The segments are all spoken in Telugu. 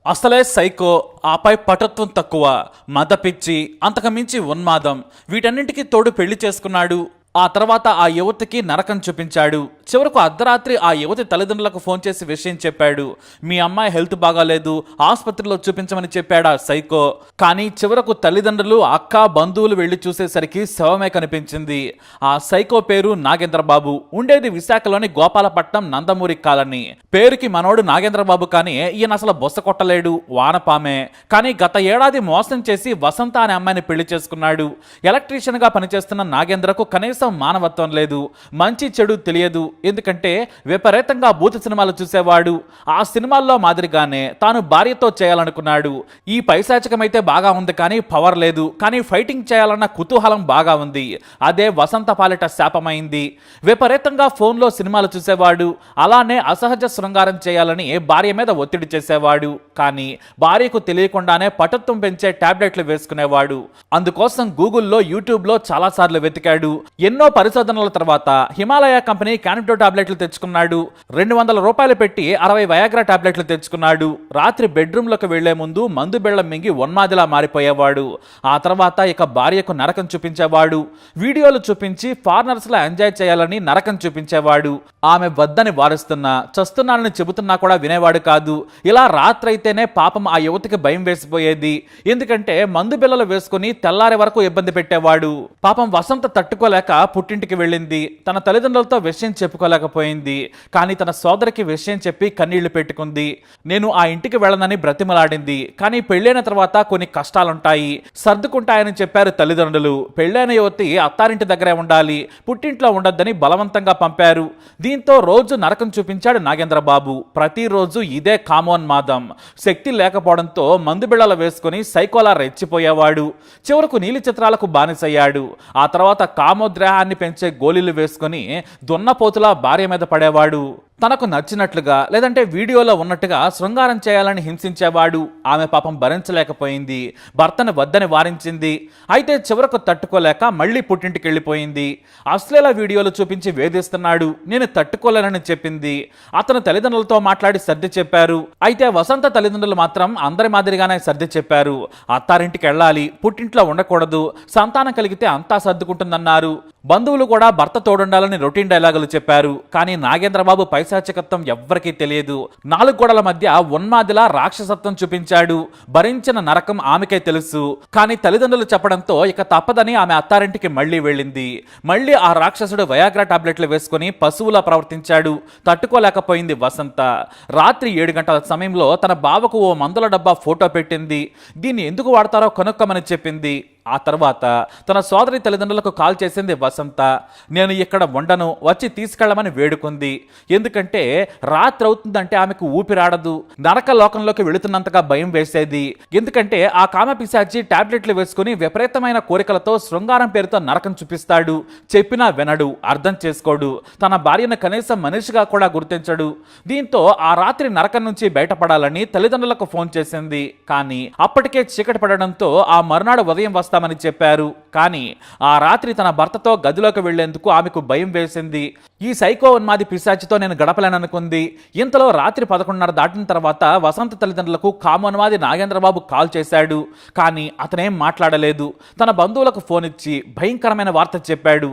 అసలే సైకో, ఆపై పటత్వం తక్కువ, మదపిచ్చి, అంతకుమించి ఉన్మాదం, వీటన్నింటికి తోడు పెళ్లి చేసుకున్నాడు. ఆ తర్వాత ఆ యువతికి నరకం చూపించాడు. చివరకు అర్ధరాత్రి ఆ యువతి తల్లిదండ్రులకు ఫోన్ చేసి విషయం చెప్పాడు. మీ అమ్మాయి హెల్త్ బాగాలేదు, ఆసుపత్రిలో చూపించమని చెప్పాడు ఆ సైకో. కానీ చివరకు తల్లిదండ్రులు, అక్క, బంధువులు వెళ్లి చూసేసరికి శవమే కనిపించింది. ఆ సైకో పేరు నాగేంద్రబాబు. ఉండేది విశాఖలోని గోపాలపట్నం నందమూరి కాలనీ. పేరుకి మనోడు నాగేంద్రబాబు, కానీ ఈయన అసలు బొస్స కొట్టలేడు, వానపామే. కానీ గత ఏడాది మోసం చేసి వసంత అనే అమ్మాయిని పెళ్లి చేసుకున్నాడు. ఎలక్ట్రీషియన్ గా పనిచేస్తున్న నాగేంద్రకు కనీసం మానవత్వం లేదు, మంచి చెడు తెలియదు. ఎందుకంటే విపరీతంగా భూత సినిమాలు చూసేవాడు. ఆ సినిమాల్లో మాదిరిగానే తాను భార్యతో చేయాలనుకున్నాడు. ఈ పైశాచికమైతే బాగా ఉంది, కానీ పవర్ లేదు. కానీ ఫైటింగ్ చేయాలన్న కుతూహలం బాగా ఉంది. అదే వసంత పాలిట శాపమైంది. విపరీతంగా ఫోన్లో సినిమాలు చూసేవాడు. అలానే అసహజ శృంగారం చేయాలని భార్య మీద ఒత్తిడి చేసేవాడు. కానీ భార్యకు తెలియకుండానే పటుత్వం పెంచే టాబ్లెట్లు వేసుకునేవాడు. అందుకోసం గూగుల్లో, యూట్యూబ్లో చాలాసార్లు వెతికాడు. ఎన్నో పరిశోధనల తర్వాత హిమాలయ కంపెనీ క్యానిటో టాబ్లెట్లు తెచ్చుకున్నాడు. 200 రూపాయలు పెట్టి 60 వయాగ్రా టాబ్లెట్లు తెచ్చుకున్నాడు. రాత్రి బెడ్రూమ్లోకి వెళ్లే ముందు మందు బెళ్లం మింగి ఉన్మాదిలా మారిపోయేవాడు. ఆ తర్వాత ఇక భార్యకు నరకం చూపించేవాడు. వీడియోలు చూపించి ఫారినర్స్లా ఎంజాయ్ చేయాలని నరకం చూపించేవాడు. ఆమె వద్దని వారిస్తున్నా, చస్తున్నానని చెబుతున్నా కూడా వినేవాడు కాదు. ఇలా రాత్రైతేనే పాపం ఆ యువతికి భయం వేసిపోయేది. ఎందుకంటే మందు బిళ్ళలు వేసుకుని తెల్లారి వరకు ఇబ్బంది పెట్టేవాడు. పాపం వసంత తట్టుకోలేక పుట్టింటికి వెళ్ళింది. తన తల్లిదండ్రులతో విషయం చెప్పుకోలేకపోయింది. కానీ తన సోదరికి విషయం చెప్పి కన్నీళ్లు పెట్టుకుంది. నేను ఆ ఇంటికి వెళ్ళనని బ్రతిమలాడింది. కానీ పెళ్ళైన తర్వాత కొన్ని కష్టాలుంటాయి, సర్దుకుంటాయని చెప్పారు తల్లిదండ్రులు. పెళ్ళైన యువతి అత్తారింటి దగ్గరే ఉండాలి, పుట్టింట్లో ఉండొద్దని బలవంతంగా పంపారు. దీంతో రోజు నరకం చూపించాడు నాగేంద్రబాబు. ప్రతిరోజు ఇదే కామోన్మాదం. శక్తి లేకపోవడంతో మందు బిళ్ళలు వేసుకుని సైకోలా రెచ్చిపోయేవాడు. చివరకు నీలి చిత్రాలకు బానిసయ్యాడు. ఆ తర్వాత కామోద్రేహాన్ని పెంచే గోళీలు వేసుకుని దున్నపోతులా భార్య మీద పడేవాడు. తనకు నచ్చినట్లుగా, లేదంటే వీడియోలో ఉన్నట్టుగా శృంగారం చేయాలని హింసించేవాడు. ఆమె పాపం భరించలేకపోయింది, భర్తను వద్దని వారించింది. అయితే చివరకు తట్టుకోలేక మళ్ళీ పుట్టింటికి వెళ్ళిపోయింది. అశ్లీల వీడియోలు చూపించి వేధిస్తున్నాడు. నేను తట్టుకోలేనని చెప్పింది. అతను తల్లిదండ్రులతో మాట్లాడి సర్ది చెప్పారు. అయితే వసంత తల్లిదండ్రులు మాత్రం అందరి మాదిరిగానే సర్ది చెప్పారు. అత్తారింటికి వెళ్ళాలి, పుట్టింట్లో ఉండకూడదు, సంతానం కలిగితే అంతా సర్దుకుంటుందన్నారు. బంధువులు కూడా భర్త తోడుండాలని రొటీన్ డైలాగులు చెప్పారు. కానీ నాగేంద్రబాబు పైశాచికత్వం ఎవ్వరికీ తెలియదు. 4 గోడల మధ్య ఉన్మాదిలా రాక్షసత్వం చూపించాడు. భరించిన నరకం ఆమెకే తెలుసు. కానీ తల్లిదండ్రులు చెప్పడంతో ఇక తప్పదని ఆమె అత్తారింటికి మళ్లీ వెళ్ళింది. మళ్లీ ఆ రాక్షసుడు వయాగ్రా టాబ్లెట్లు వేసుకుని పశువులా ప్రవర్తించాడు. తట్టుకోలేకపోయింది వసంత. రాత్రి 7 గంటల సమయంలో తన బావకు ఓ మందుల డబ్బా ఫోటో పెట్టింది. దీన్ని ఎందుకు వాడతారో కనుక్కోమని చెప్పింది. ఆ తర్వాత తన సోదరి తల్లిదండ్రులకు కాల్ చేసింది వసంత. నేను ఇక్కడ ఉండను, వచ్చి తీసుకెళ్లమని వేడుకుంది. ఎందుకంటే రాత్రి అవుతుందంటే ఆమెకు ఊపిరాడదు. నరక లోకంలోకి వెళుతున్నంతగా భయం వేసేది. ఎందుకంటే ఆ కామపిశాచి టాబ్లెట్లు వేసుకుని విపరీతమైన కోరికలతో శృంగారం పేరుతో నరకం చూపిస్తాడు. చెప్పినా వినడు, అర్థం చేసుకోడు. తన భార్యను కనీసం మనిషిగా కూడా గుర్తించడు. దీంతో ఆ రాత్రి నరకం నుంచి బయటపడాలని తల్లిదండ్రులకు ఫోన్ చేసింది. కానీ అప్పటికే చీకటి పడడంతో ఆ మరునాడు ఉదయం వస్తామని చెప్పారు. కానీ ఆ రాత్రి తన భర్తతో గదిలోకి వెళ్లేందుకు ఆమెకు భయం వేసింది. ఈ సైకో ఉన్మాది పిశాచితో నేను గడపలేననుకుంది. ఇంతలో రాత్రి 11:30 దాటిన తర్వాత వసంత తల్లిదండ్రులకు కామోన్మాది నాగేంద్రబాబు కాల్ చేశాడు. కానీ అతనేం మాట్లాడలేదు. తన బంధువులకు ఫోన్ ఇచ్చి భయంకరమైన వార్త చెప్పాడు.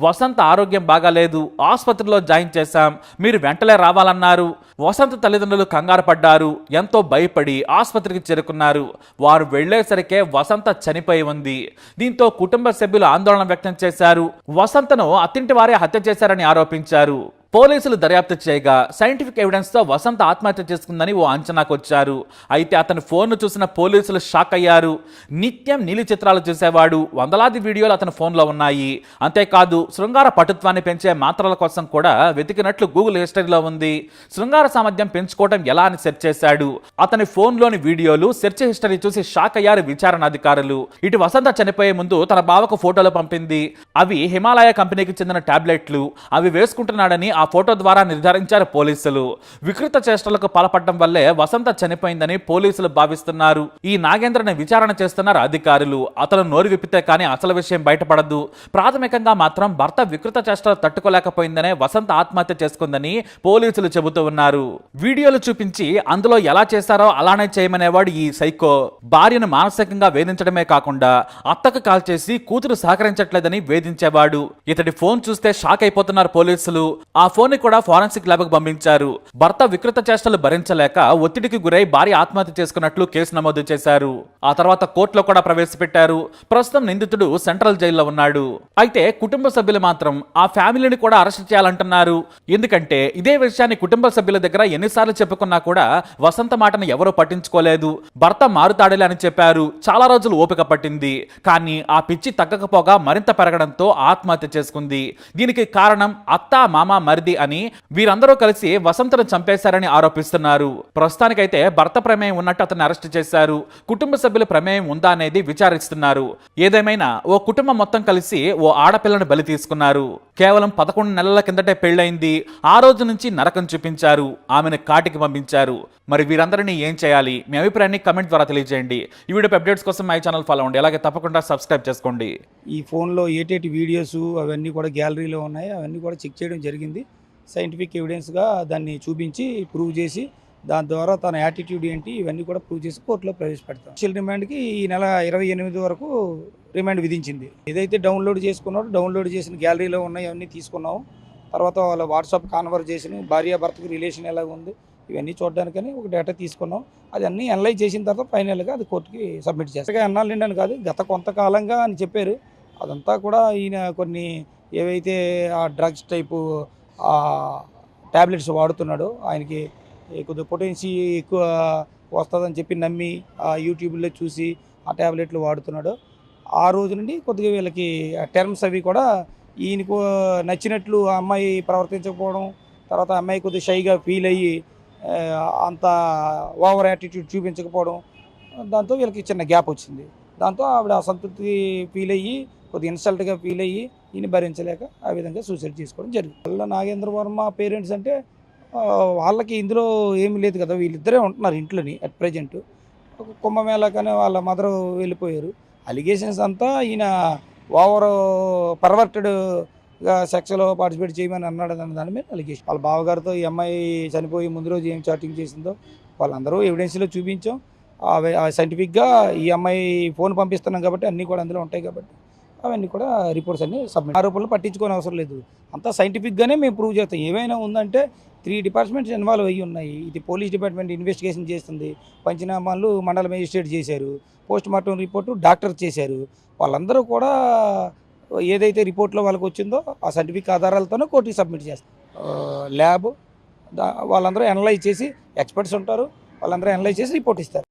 వసంత ఆరోగ్యం బాగాలేదు, ఆసుపత్రిలో జాయిన్ చేశాం, మీరు వెంటనే రావాలన్నారు. వసంత తల్లిదండ్రులు కంగారు పడ్డారు. ఎంతో భయపడి ఆసుపత్రికి చేరుకున్నారు. వారు వెళ్లేసరికే వసంత చనిపోయి ఉంది. దీంతో కుటుంబ సభ్యులు ఆందోళన వ్యక్తం చేశారు. వసంతను అత్తింటి వారే హత్య చేశారని ఆరోపించారు. పోలీసులు దర్యాప్తు చేయగా సైంటిఫిక్ ఎవిడెన్స్ తో వసంత ఆత్మహత్య చేసుకుందని ఓ అంచనాకు వచ్చారు. అయితే అతని ఫోన్ను చూసిన పోలీసులు షాక్ అయ్యారు. నిత్యం నీలి చిత్రాలు చూసేవాడు. వందలాది వీడియోలు అతని ఫోన్లో ఉన్నాయి. అంతేకాదు శృంగార పటుత్వాన్ని పెంచే మాత్రల కోసం కూడా వెతికినట్లు గూగుల్ హిస్టరీలో ఉంది. శృంగార సామర్థ్యం పెంచుకోవడం ఎలా అని సెర్చ్ చేశాడు. అతని ఫోన్లోని వీడియోలు, సెర్చ్ హిస్టరీ చూసి షాక్ అయ్యారు విచారణ అధికారులు. ఇటు వసంత చనిపోయే ముందు తన బావకు ఫోటోలు పంపింది. అవి హిమాలయ కంపెనీకి చెందిన టాబ్లెట్లు. అవి వేసుకుంటున్నాడని ఆ ఫోటో ద్వారా నిర్ధారించారు పోలీసులు. వికృత చేష్టలకు పాల్పడడం వల్లే వసంత చనిపోయిందని పోలీసులు భావిస్తున్నారు. ఈ నాగేంద్రని విచారణ చేస్తున్నారు అధికారులు. అతను నోరు విప్పితే కానీ అసలు విషయం బయటపడదు. ప్రాథమికంగా మాత్రం భర్త వికృత చేష్టలు తట్టుకోలేకపోయిందనే వసంత ఆత్మహత్య చేసుకుందని పోలీసులు చెబుతూ ఉన్నారు. వీడియోలు చూపించి అందులో ఎలా చేశారో అలానే చేయమనేవాడు ఈ సైకో. భార్యను మానసికంగా వేధించడమే కాకుండా అత్తకు కాల్ చేసి కూతురు సహకరించట్లేదని వేధించేవాడు. ఇతడి ఫోన్ చూస్తే షాక్ అయిపోతున్నారు పోలీసులు. ఆ ఫోన్ ని కూడా ఫోరెన్సిక్ ల్యాబ్ కు పంపించారు. భర్త వికృత చేష్టలు భరించలేక ఒత్తిడికి గురై భార్య ఆత్మహత్య చేసుకున్నట్లు కేసు నమోదు చేశారు. ఆ తర్వాత కోర్టులో కూడా ప్రవేశపెట్టారు. ప్రస్తుతం నిందితుడు సెంట్రల్ జైల్లో ఉన్నాడు. అయితే కుటుంబ సభ్యులు మాత్రం ఆ ఫ్యామిలీని కూడా అరెస్ట్ చేయాలంటున్నారు. ఎందుకంటే ఇదే విషయాన్ని కుటుంబ సభ్యుల దగ్గర ఎన్నిసార్లు చెప్పుకున్నా కూడా వసంత మాటను ఎవరూ పట్టించుకోలేదు. భర్త మారుతాడేలే అని చెప్పారు. చాలా రోజులు ఓపిక పట్టింది. కానీ ఆ పిచ్చి తగ్గకపోగా మరింత పెరగడంతో ఆత్మహత్య చేసుకుంది. దీనికి కారణం అత్త, మామ, మరిది అని వీరందరూ కలిసి వసంతను చంపేశారని ఆరోపిస్తున్నారు. ప్రస్తుతానికైతే భర్త ప్రమేయం ఉన్నట్టు అతన్ని అరెస్ట్ చేశారు. కుటుంబ సభ్యుల ప్రమేయం ఉందా అనేది విచారిస్తున్నారు. ఏదేమైనా ఓ కుటుంబం మొత్తం కలిసి ఓ ఆడపిల్లను బలి తీసుకున్నారు. కేవలం 11 నెలల కిందటే పెళ్ళైంది. ఆ రోజు నుంచి నరకం చూపించారు. ఆమెను కాటికి పంపించారు. మరి వీరందరినీ ఏం చేయాలి? మీ అభిప్రాయాన్ని కమెంట్ ద్వారా తెలియజేయండి. ఈ వీడియో అప్డేట్స్ కోసం మై ఛానల్ ఫాలో అవ్వండి. అలాగే తప్పకుండా సబ్స్క్రైబ్ చేసుకోండి. ఈ ఫోన్లో ఏటేటి వీడియోస్ అవన్నీ కూడా గ్యాలరీలో ఉన్నాయి. అవన్నీ కూడా చెక్ చేయడం జరిగింది. సైంటిఫిక్ ఎవిడెన్స్గా దాన్ని చూపించి ప్రూవ్ చేసి దాని ద్వారా తన యాటిట్యూడ్ ఏంటి ఇవన్నీ కూడా ప్రూవ్ చేసి కోర్టులో ప్రవేశపెడతాం. స్పెషల్ రిమాండ్కి ఈ నెల 28 వరకు రిమాండ్ విధించింది. ఏదైతే డౌన్లోడ్ చేసుకున్నాడో డౌన్లోడ్ చేసిన గ్యాలరీలో ఉన్నాయి అవన్నీ తీసుకున్నాము. తర్వాత వాళ్ళ వాట్సాప్ కాన్వర్జేషన్, భార్యాభర్తకి రిలేషన్ ఎలా ఉంది ఇవన్నీ చూడడానికని ఒక డేటా తీసుకున్నాం. అది అన్నీ అనలైజ్ చేసిన తర్వాత ఫైనల్గా అది కోర్టుకి సబ్మిట్ చేస్తాం. ఎన్నాళ్ళండి అని కాదు, గత కొంతకాలంగా అని చెప్పారు. అదంతా కూడా ఈయన కొన్ని ఏవైతే ఆ డ్రగ్స్ టైపు ట్యాబ్లెట్స్ వాడుతున్నాడో ఆయనకి కొద్దిగా పొటెన్సీ ఎక్కువ వస్తుందని చెప్పి నమ్మి ఆ యూట్యూబ్లో చూసి ఆ ట్యాబ్లెట్లు వాడుతున్నాడు. ఆ రోజు నుండి కొద్దిగా వీళ్ళకి టర్మ్స్ అవి కూడా ఈయనకు నచ్చినట్లు ఆ అమ్మాయి ప్రవర్తించకపోవడం, తర్వాత ఆ అమ్మాయి కొద్దిగా షైగా ఫీల్ అయ్యి అంత ఓవర్ యాటిట్యూడ్ చూపించకపోవడం, దాంతో వీళ్ళకి చిన్న గ్యాప్ వచ్చింది. దాంతో ఆవిడ అసంతృప్తి ఫీల్ అయ్యి కొద్దిగా ఇన్సల్ట్గా ఫీల్ అయ్యి ఈయన భరించలేక ఆ విధంగా సూసైడ్ చేసుకోవడం జరిగింది. వల్ల నాగేంద్ర వర్మ పేరెంట్స్ అంటే వాళ్ళకి ఇందులో ఏమీ లేదు కదా, వీళ్ళిద్దరే ఉంటున్నారు ఇంట్లోని అట్ ప్రజెంట్. ఒక కుంభమేళా కానీ వాళ్ళ మదర్ వెళ్ళిపోయారు. అలిగేషన్స్ అంతా ఈయన ఓవర్ పర్వర్టెడ్గా సెక్స్లో పార్టిసిపేట్ చేయమని అన్నాడు అన్న దాని మీద అలిగేషన్. వాళ్ళ బావగారితో ఈ అమ్మాయి చనిపోయి ముందు రోజు ఏం చాటింగ్ చేసిందో వాళ్ళందరూ ఎవిడెన్స్లో చూపించాం. సైంటిఫిక్గా ఈ అమ్మాయి ఫోన్ పంపిస్తున్నాం కాబట్టి అన్నీ కూడా అందులో ఉంటాయి కాబట్టి అవన్నీ కూడా రిపోర్ట్స్ అన్నీ సబ్మిట్. ఆరోపణలు పట్టించుకోని అవసరం లేదు. అంతా సైంటిఫిక్గానే మేము ప్రూవ్ చేస్తాం. ఏమైనా ఉందంటే 3 డిపార్ట్మెంట్స్ ఇన్వాల్వ్ అయ్యి ఉన్నాయి. ఇది పోలీస్ డిపార్ట్మెంట్ ఇన్వెస్టిగేషన్ చేస్తుంది. పంచనామాలు మండల మేజిస్ట్రేట్ చేశారు. పోస్ట్ మార్టం రిపోర్టు డాక్టర్ చేశారు. వాళ్ళందరూ కూడా ఏదైతే రిపోర్ట్లో వాళ్ళకి వచ్చిందో ఆ సర్టిఫిక్ ఆధారాలతోనే కోర్టుకి సబ్మిట్ చేస్తారు. ల్యాబ్ వాళ్ళందరూ అనలైజ్ చేసి ఎక్స్పర్ట్స్ ఉంటారు. వాళ్ళందరూ అనలైజ్ చేసి రిపోర్ట్ ఇస్తారు.